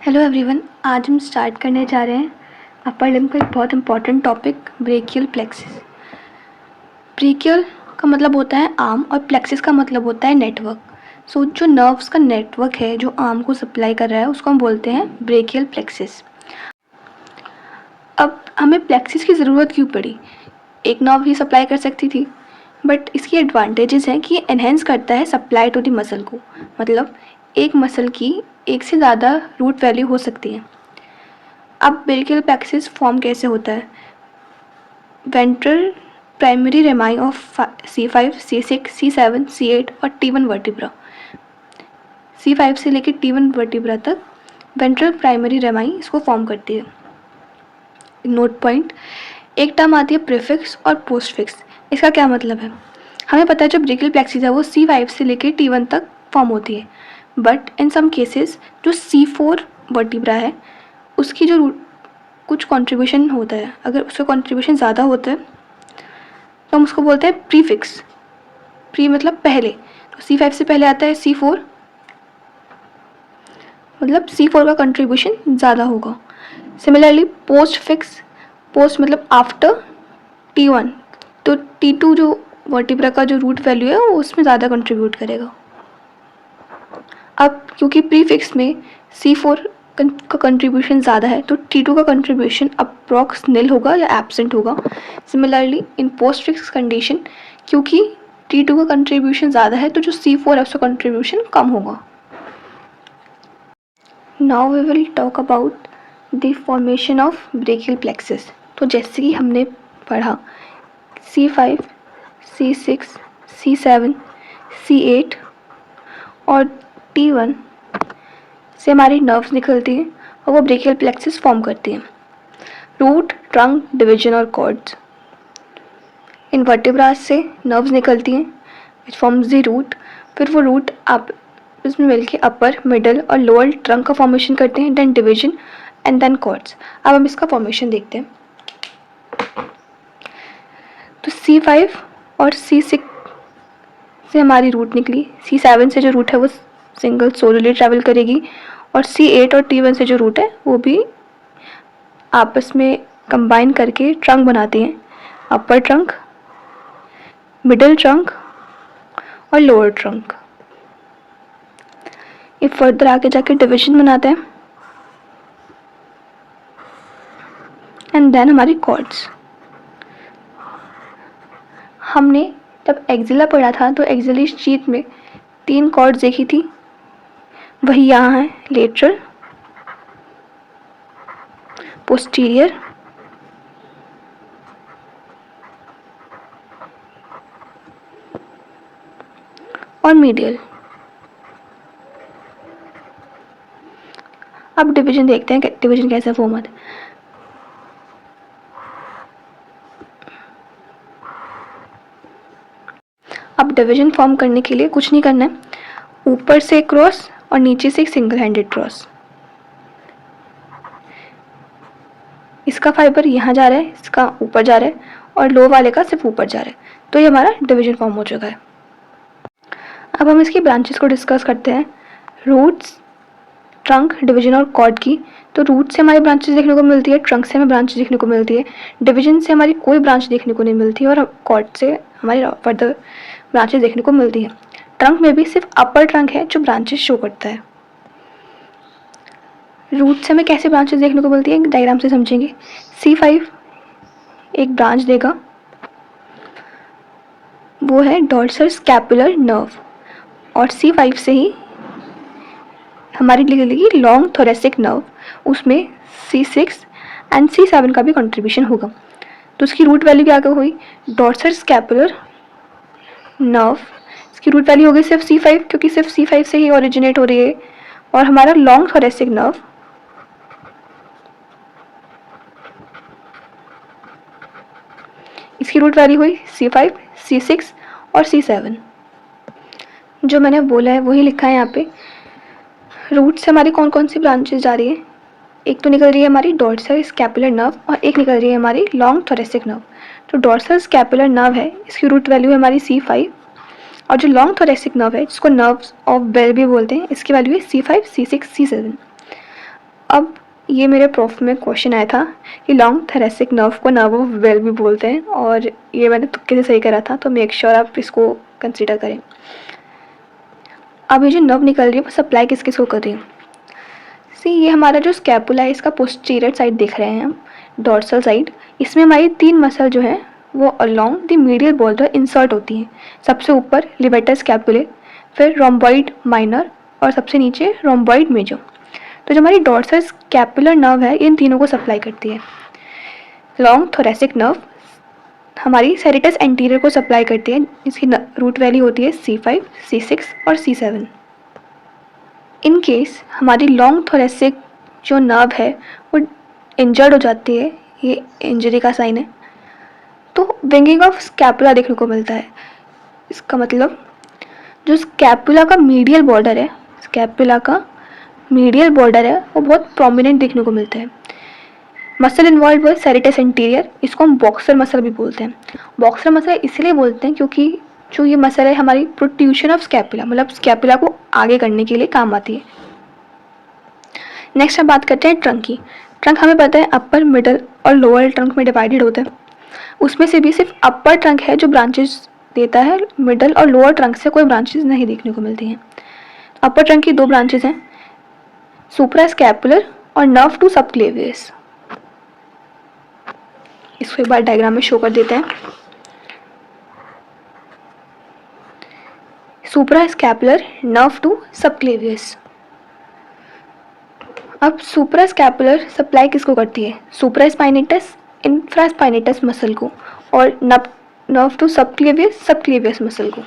Hello everyone, आज हम start करने जा रहे हैं अपर लिम्ब का एक बहुत important topic, brachial plexus. Brachial का मतलब होता है आर्म और प्लेक्सिस का मतलब होता है नेटवर्क। सो जो नर्व्स का नेटवर्क है जो आर्म को सप्लाई कर रहा है उसको हम बोलते हैं ब्रेकियल प्लेक्सिस। अब हमें प्लेक्सिस की ज़रूरत क्यों पड़ी? एक नर्व ही सप्लाई कर सकती थी, बट इसकी एडवांटेजेस हैं कि एनहेंस करता है सप्लाई टू द मसल को। मतलब एक मसल की एक से ज़्यादा रूट वैल्यू हो सकती है। अब ब्रेकियल प्लेक्सिस फॉर्म कैसे होता है? Ventral primary रेमाई of C5, C6, C7, C8 और T1 वर्टिब्रा। C5 से लेकर T1 वर्टिब्रा तक वेंट्रल प्राइमरी रेमाई इसको फॉर्म करती है। नोट पॉइंट, एक टर्म आती है प्रीफिक्स और पोस्टफिक्स। इसका क्या मतलब है? हमें पता है जो ब्रेकियल प्लेक्सिस है वो C5 से लेकर T1 तक फॉर्म होती है, बट इन सम केसेस जो C4 वर्टिब्रा है उसकी जो कुछ कंट्रीब्यूशन होता है, अगर उसका कंट्रीब्यूशन ज़्यादा होता है तो हम उसको बोलते हैं प्रीफिक्स। प्री मतलब पहले, तो C5 से पहले आता है C4, मतलब C4 का कंट्रीब्यूशन ज़्यादा होगा। सिमिलरली पोस्ट फिक्स, पोस्ट मतलब आफ्टर T1, तो T2 जो वर्टिब्रा का जो रूट वैल्यू है वो उसमें ज़्यादा कंट्रीब्यूट करेगा। अब क्योंकि प्रीफिक्स में C4 का कंट्रीब्यूशन ज़्यादा है तो T2 का कंट्रीब्यूशन अप्रॉक्स निल होगा या एब्सेंट होगा। Similarly in post fix condition, क्योंकि T2 का कंट्रीब्यूशन ज़्यादा है तो जो C4 है उसका कंट्रीब्यूशन कम होगा। Now we will talk about the formation of brachial plexus. तो जैसे कि हमने पढ़ा C5, C6, C7, C8 और T1 से हमारी नर्व्स निकलती हैं और वो ब्रेकियल प्लेक्सिस फॉर्म करती हैं। रूट, ट्रंक, डिवीजन और कॉर्ड्स। इन वर्टिब्रास से नर्व्स निकलती हैं विच फॉर्म्स द रूट। फिर वो रूट आप इसमें मिलके अपर, मिडल और लोअर ट्रंक का फॉर्मेशन करते हैं, then division and then cords. अब हम इसका फॉर्मेशन देखते हैं। तो C5 और C6 से हमारी रूट निकली, C7 से जो रूट है वो सिंगल सोलोली ट्रैवल करेगी और C8 और T1 से जो रूट है वो भी आपस में कंबाइन करके ट्रंक बनाती हैं, अपर ट्रंक, मिडिल ट्रंक और लोअर ट्रंक। ये फर्दर आगे जाके डिवीजन बनाते हैं एंड देन हमारी कॉर्ड्स। हमने तब एक्जिला पढ़ा था तो एक्जिलरी शीथ में 3 कॉर्ड्स देखी थी, वही यहाँ है, लेटरल, पोस्टीरियर और मीडियल। अब डिवीजन देखते हैं, डिवीजन कैसा फॉर्म होता है। अब डिवीजन फॉर्म करने के लिए कुछ नहीं करना है, ऊपर से एक क्रॉस और नीचे से एक सिंगल हैंडेड क्रॉस। इसका फाइबर यहाँ जा रहा है, इसका ऊपर जा रहा है और लो वाले का सिर्फ ऊपर जा रहा है, तो ये हमारा डिवीजन फॉर्म हो चुका है। अब हम इसकी ब्रांचेस को डिस्कस करते हैं, रूट्स, ट्रंक, डिवीजन और कॉर्ड की। तो रूट से हमारी ब्रांचेस देखने को मिलती है, ट्रंक से हमें ब्रांचेस देखने को मिलती है, डिवीजन से हमारी कोई ब्रांच देखने को नहीं मिलती है और कॉर्ड से हमारी फर्दर ब्रांचेस देखने को मिलती है। ट्रंक में भी सिर्फ अपर ट्रंक है जो ब्रांचेस शो करता है। रूट से हमें कैसे ब्रांचेस देखने को मिलती है, डायग्राम से समझेंगे। C5 एक ब्रांच देगा, वो है डॉर्सल स्कैपुलर नर्व, और C5 से ही हमारी निकलेगी लॉन्ग थोरेसिक नर्व, उसमें C6 एंड C7 का भी कंट्रीब्यूशन होगा। तो उसकी रूट वैल्यू क्या हुई, डॉर्सल स्कैपुलर नर्व, इसकी रूट वैल्यू होगी सिर्फ C5 क्योंकि सिर्फ C5 से ही ओरिजिनेट हो रही है, और हमारा लॉन्ग थोरेसिक नर्व इसकी रूट वैल्यू हुई C5, C6 और C7। जो मैंने बोला है वही लिखा है यहाँ पे। रूट से हमारी कौन कौन सी ब्रांचेस जा रही है, एक तो निकल रही है हमारी डॉर्सल स्कैपुलर नर्व और एक निकल रही है हमारी लॉन्ग थोरेसिक नर्व। तो डॉर्सल स्कैपुलर नर्व है, इसकी रूट वैल्यू है हमारी C5, और जो लॉन्ग थोरेसिक नर्व है जिसको नर्व्स ऑफ बेल भी बोलते हैं, इसकी वैल्यू है C5, C6, C7। अब ये मेरे प्रोफ में क्वेश्चन आया था कि लॉन्ग थोरैसिक नर्व को नर्व ऑफ बेल भी बोलते हैं, और ये मैंने तुक्के से सही करा था, तो मेक श्योर आप इसको कंसीडर करें। अब ये जो नर्व निकल रही है वो सप्लाई किस किस को कर रही है। सी, ये हमारा जो स्कैपुला है इसका पोस्टीरियर साइड देख रहे हैं हम, डॉर्सल साइड। इसमें हमारी 3 मसल जो है वो along the medial border insert होती हैं। सबसे ऊपर लिवेटर स्कैपुले, फिर रोम्बॉइड माइनर और सबसे नीचे रोम्बॉइड मेजर। तो जो हमारी डॉर्सल स्कैपुलर नर्व है इन तीनों को सप्लाई करती है। लॉन्ग थोरैसिक नर्व हमारी सेरेटस एंटीरियर को सप्लाई करती है, इसकी रूट वैली होती है C5, C6 और C7। इन केस हमारी लॉन्ग थोरैसिक जो नर्व है वो इंजर्ड हो जाती है, ये इंजरी का साइन है, तो विंगिंग ऑफ स्कैपुला देखने को मिलता है। इसका मतलब जो स्कैपुला का मीडियल बॉर्डर है, स्कैपुला का मीडियल बॉर्डर है वो बहुत प्रोमिनेंट देखने को मिलता है। मसल इन्वॉल्व है सेरेटस एंटीरियर, इसको हम बॉक्सर मसल भी बोलते हैं। बॉक्सर मसल इसलिए बोलते हैं क्योंकि जो ये मसल है हमारी प्रोट्रूशन ऑफ स्कैपुला, मतलब स्कैपुला को आगे करने के लिए काम आती है। नेक्स्ट हम बात करते हैं ट्रंक की। ट्रंक हमें पता है अपर, मिडल और लोअर ट्रंक में डिवाइडेड होता है। उसमें से भी सिर्फ अपर ट्रंक है जो ब्रांचेस देता है, मिडल और लोअर ट्रंक से कोई ब्रांचेस नहीं देखने को मिलती हैं। अपर ट्रंक की 2 ब्रांचेस हैं, सुप्रा स्कैपुलर और नर्व टू सबक्लेवियस। इसको एक बार डायग्राम में शो कर देते हैं। सुप्रा स्कैपुलर, नर्व टू सबक्लेवियस। अब सुप्रा स्कैपुलर सप्लाई किसको करती है, सुप्रा स्पाइनेटस, इंफ्रास्पाइनेटस मसल को, और nerve to subclavius, subclavius muscle को।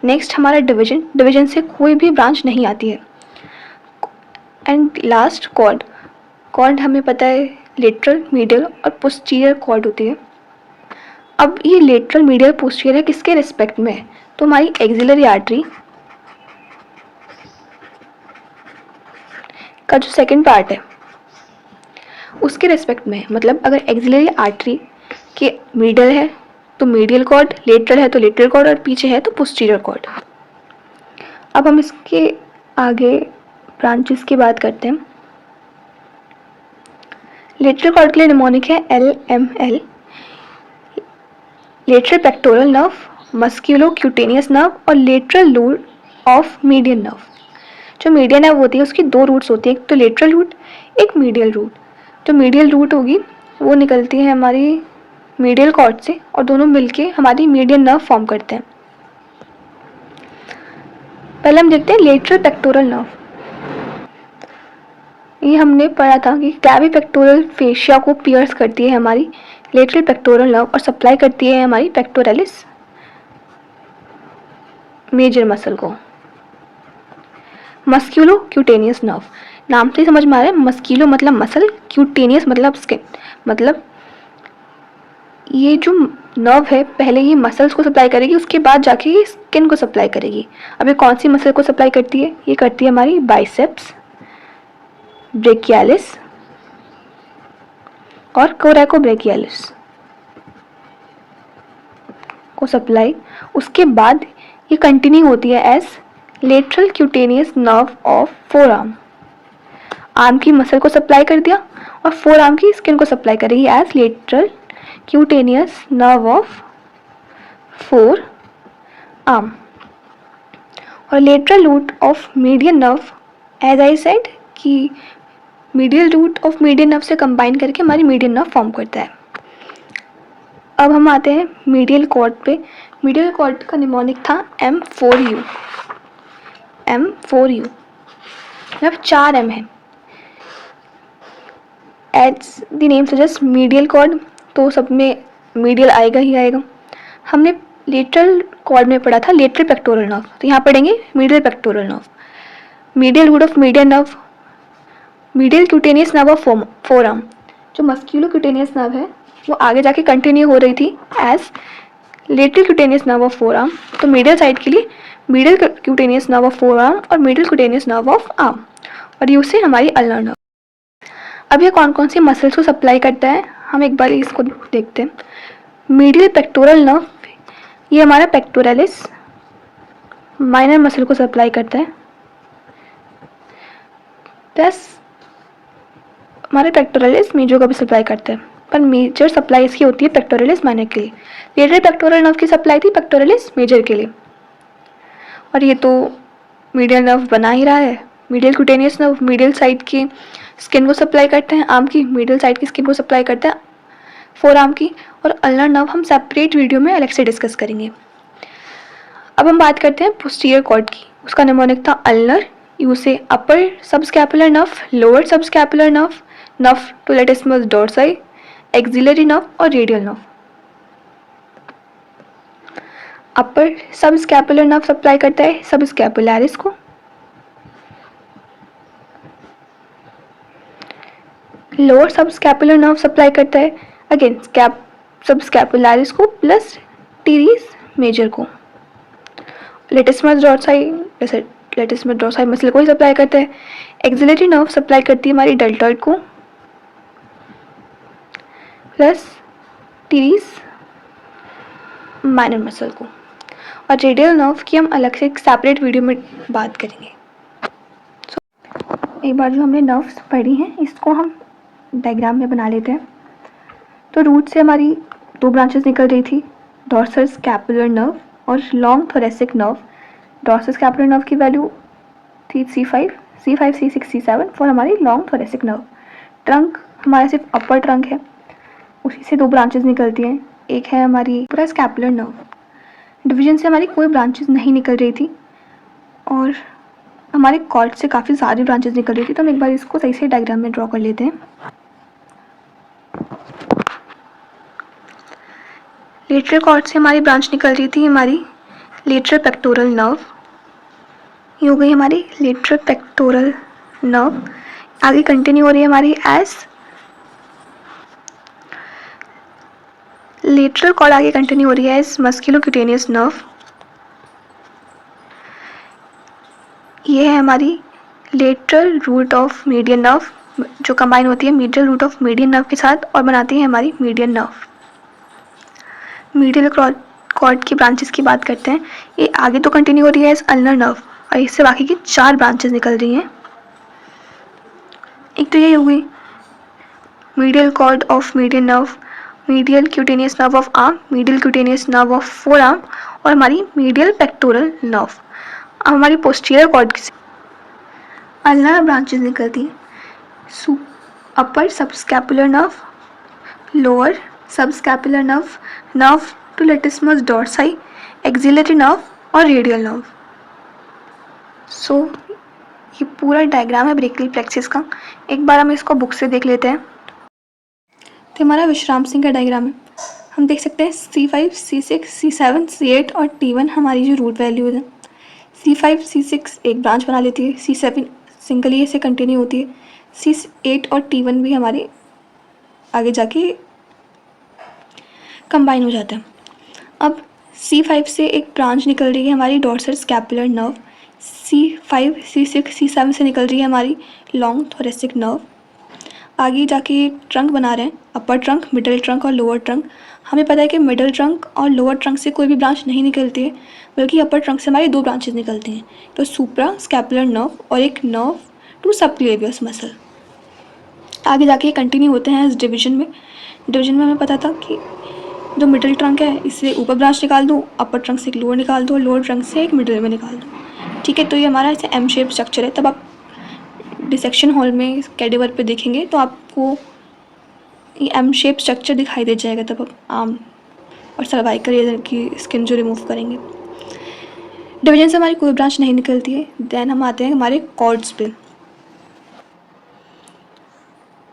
नेक्स्ट हमारा डिवीजन से कोई भी ब्रांच नहीं आती है। एंड लास्ट कॉर्ड हमें पता है लेटरल, मीडियल और पोस्टीरियर कॉर्ड होती है। अब ये लेटरल, मीडियल, पोस्टीरियर किसके रिस्पेक्ट में है, तो हमारी एक्सिलरी आर्टरी का जो सेकंड पार्ट है उसके रिस्पेक्ट में है। मतलब अगर एक्सिलरी आर्टरी के मीडियल है तो मीडियल कॉर्ड, लेटरल है तो लेटरल कॉर्ड और पीछे है तो पोस्टीरियर कॉर्ड। अब हम इसके आगे ब्रांचेस की बात करते हैं। लेटरल कॉर्ड के लिए निमोनिक है LML, lateral pectoral nerve, musculocutaneous nerve और lateral root of median nerve. जो मीडियन नर्व होती है उसकी 2 रूट्स होती है, एक तो लेटरल रूट, एक मीडियल रूट। जो मीडियल रूट होगी वो निकलती है हमारी मीडियल कॉर्ड से और दोनों मिलके हमारी मीडियन नर्व फॉर्म करते हैं। पहले हम देखते हैं लेटरल पेक्टोरल नर्व। ये हमने पढ़ा था कि कैवी पेक्टोरल फेशिया को पियर्स करती है हमारी लेटरल पेक्टोरल नर्व और सप्लाई करती है हमारी पेक्टोरलिस मेजर मसल को। मस्क्यूलो क्यूटेनियस नर्व, नाम से समझ में आ रहा है, मस्क्यूलो मतलब मसल, क्यूटेनियस मतलब स्किन। मतलब ये जो नर्व है पहले ये मसल्स को सप्लाई करेगी, उसके बाद जाके ये स्किन को सप्लाई करेगी। अब ये कौन सी मसल को सप्लाई करती है, ये करती है हमारी बाइसेप्स, ब्रेकियालिस और कोरेकोब्रेकियालिस को सप्लाई। उसके बाद ये कंटिन्यू होती है as lateral cutaneous nerve of forearm. Arm की मसल को सप्लाई कर दिया और फोर आर्म की स्किन को सप्लाई करेगी as lateral cutaneous nerve of forearm. और lateral root of median nerve, as I said कि medial root of median nerve से कंबाइन करके हमारी मीडियन नर्व फॉर्म करता है। अब हम आते हैं मीडियल कॉर्ड पे। मीडियल कॉर्ड का निमोनिक था M4U। M4U मतलब 4 M है। As the name suggest medial cord, तो सब में मीडियल आएगा ही आएगा। हमने लेटरल कॉर्ड में पढ़ा था लेटरल पेक्टोरल नर्व, तो यहाँ पढ़ेंगे medial pectoral nerve. Medial root of median nerve, medial cutaneous nerve of forearm. जो मस्क्यूलो क्यूटेनियस नर्व है वो आगे जाके कंटिन्यू हो रही थी as lateral cutaneous nerve of forearm. तो मीडियल साइड के लिए medial cutaneous nerve of forearm और medial cutaneous nerve of arm, और ये उससे हमारी अल्नर नर्व। अब ये कौन कौन सी मसल्स को सप्लाई करता है हम एक बार इसको देखते हैं। मीडियल पेक्टोरल नर्व, ये हमारा पेक्टोरलिस माइनर मसल को सप्लाई करता है। प्लस हमारे पेक्टोरलिस मेजर को भी सप्लाई करते हैं, पर मेजर सप्लाई इसकी होती है पेक्टोरलिस माइनर के लिए। लेटरल पेक्टोरल नर्व की सप्लाई थी पेक्टोरलिस मेजर के लिए। और ये तो मीडियल नर्व बना ही रहा है। Medial cutaneous nerve medial side की स्किन को सप्लाई करते हैं, आर्म की मीडियल साइड की स्किन को सप्लाई करते हैं, फोर आर्म की। और अल्नर नर्व हम सेपरेट वीडियो में अलग से डिस्कस करेंगे। अब हम बात करते हैं पोस्टीरियर कॉर्ड की। उसका निमोनिक था अल्नर। यू से upper subscapular nerve, lower subscapular nerve, nerve to latissimus dorsi, axillary nerve और radial nerve. Upper subscapular nerve supply करता है सबस्कैपुलरिस को, लोअर सबस्कैपुलर नर्व सप्लाई करता है अगेन सबस्कैपुलरिस को प्लस टीरीज मेजर को। लेटिसिमस डोर्साई मसल को ही सप्लाई करते हैं। एक्सिलरी नर्व सप्लाई करती है हमारी डेल्टॉइड को प्लस टीरीज माइनर मसल को। और रेडियल नर्व की हम अलग से एक सेपरेट वीडियो में बात करेंगे। एक बार जो हमने नर्व्स पढ़ी हैं इसको हम डायग्राम में बना लेते हैं। तो रूट से हमारी दो ब्रांचेस निकल रही थी, डॉर्सल स्कैपुलर नर्व और long thoracic nerve. Dorsal scapular nerve की वैल्यू थी C5, C6, C7 फॉर हमारी लॉन्ग थोरेसिक नर्व। ट्रंक हमारा सिर्फ अपर ट्रंक है, उसी से दो ब्रांचेस निकलती हैं। एक है हमारी पूरा स्कैपुलर नर्व। डिवीजन से हमारी कोई ब्रांचेस नहीं निकल रही थी और हमारे कॉर्ड से काफ़ी सारी ब्रांचेस निकल रही थी। तो हम एक बार इसको सही से डायग्राम में ड्रॉ कर लेते हैं। लेटरल कॉर्ड से हमारी ब्रांच निकल रही थी हमारी लेटरल पेक्टोरल नर्व। ये हो गई हमारी लेटरल पेक्टोरल नर्व। आगे कंटिन्यू हो रही है हमारी एज लेटरल कॉर्ड, आगे कंटिन्यू हो रही है एज मस्कुलोक्यूटेनियस नर्व। ये है हमारी lateral root of median nerve जो कंबाइन होती है medial root of median nerve के साथ और बनाती है हमारी मीडियन नर्व। मीडियल कॉर्ड की ब्रांचेस की बात करते हैं। ये आगे तो कंटिन्यू हो रही है एज अल्नर नर्व और इससे बाकी की 4 ब्रांचेस निकल रही हैं। एक तो ये हो गई medial cord of median nerve, medial cutaneous nerve of arm, medial cutaneous nerve of forearm और हमारी मीडियल पेक्टोरल नर्व। अब हमारी पोस्टीरियर कॉर्ड की अल्नर ब्रांचेस निकलती हैं। Upper subscapular nerve, lower subscapular nerve, nerve to latissimus dorsi, axillary nerve और radial nerve. So ये पूरा डायग्राम है ब्रेकियल प्लेक्सिस का। एक बार हम इसको बुक से देख लेते हैं। तो हमारा विश्राम सिंह का डायग्राम है। हम देख सकते हैं C5, C6, C7, C8 और T1 हमारी जो रूट वैल्यूज हैं। C5, C6 एक ब्रांच बना लेती है, C7 सिंगली ऐसे कंटिन्यू होती है, C8 और T1 भी हमारे आगे जाके कंबाइन हो जाता है। अब C5 से एक ब्रांच निकल रही है हमारी dorsal scapular nerve. C5, C6, C7 से निकल रही है हमारी लॉन्ग थोरेसिक नर्व। आगे जाके ट्रंक बना रहे हैं, अपर ट्रंक, मिडिल ट्रंक और लोअर ट्रंक। हमें पता है कि मिडिल ट्रंक और लोअर ट्रंक से कोई भी ब्रांच नहीं निकलती है, बल्कि अपर ट्रंक से हमारी 2 ब्रांचेस निकलती हैं। तो सुप्रा स्कैपुलर नर्व और एक नर्व टू सबक्लेवियस मसल। आगे जाके कंटिन्यू होते हैं इस डिवीजन में। डिवीजन में हमें पता था कि जो मिडिल ट्रंक है इससे ऊपर ब्रांच निकाल दूँ, अपर ट्रंक से एक लोअर निकाल दो, लोअर ट्रंक से एक मिडिल में निकाल दो। ठीक है, तो ये हमारा ऐसे एम शेप स्ट्रक्चर है। तब आप डिसेक्शन हॉल में कैडेवर पे देखेंगे तो आपको ये एम शेप स्ट्रक्चर दिखाई दे जाएगा। तब आप आर्म और सर्वाइकल एरिया की स्किन जो रिमूव करेंगे। डिवीजन से हमारी कोई ब्रांच नहीं निकलती है। देन हम आते हैं हमारे कॉर्ड्स पे।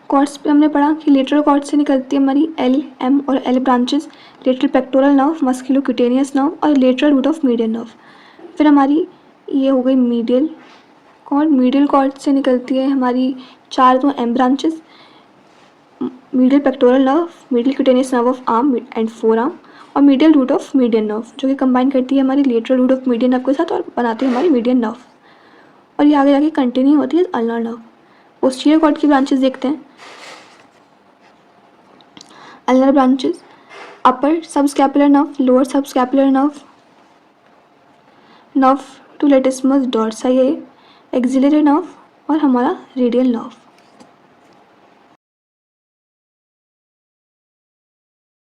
कॉर्ड्स पे हमने पढ़ा कि लेटरल कॉर्ड से निकलती है हमारी L, M और L branches, lateral pectoral nerve, musculocutaneous nerve और lateral root of median nerve. फिर हमारी ये हो गई मीडियल कॉर्ड। मीडियल कॉर्ड से निकलती है हमारी 4 तो M branches, medial pectoral nerve, medial cutaneous nerve of arm and forearm और medial root of median nerve, जो कि कंबाइन करती है हमारी lateral root of median nerve के साथ और बनाती है हमारी मीडियन नर्व। और ये आगे जाके कंटिन्यू होती है अल्नर नर्व। पोस्टीरियर कॉर्ड की ब्रांचेस देखते हैं। Ulnar branches upper subscapular nerve, lower subscapular nerve, nerve to latissimus dorsi, axillary nerve और हमारा रेडियल नर्व।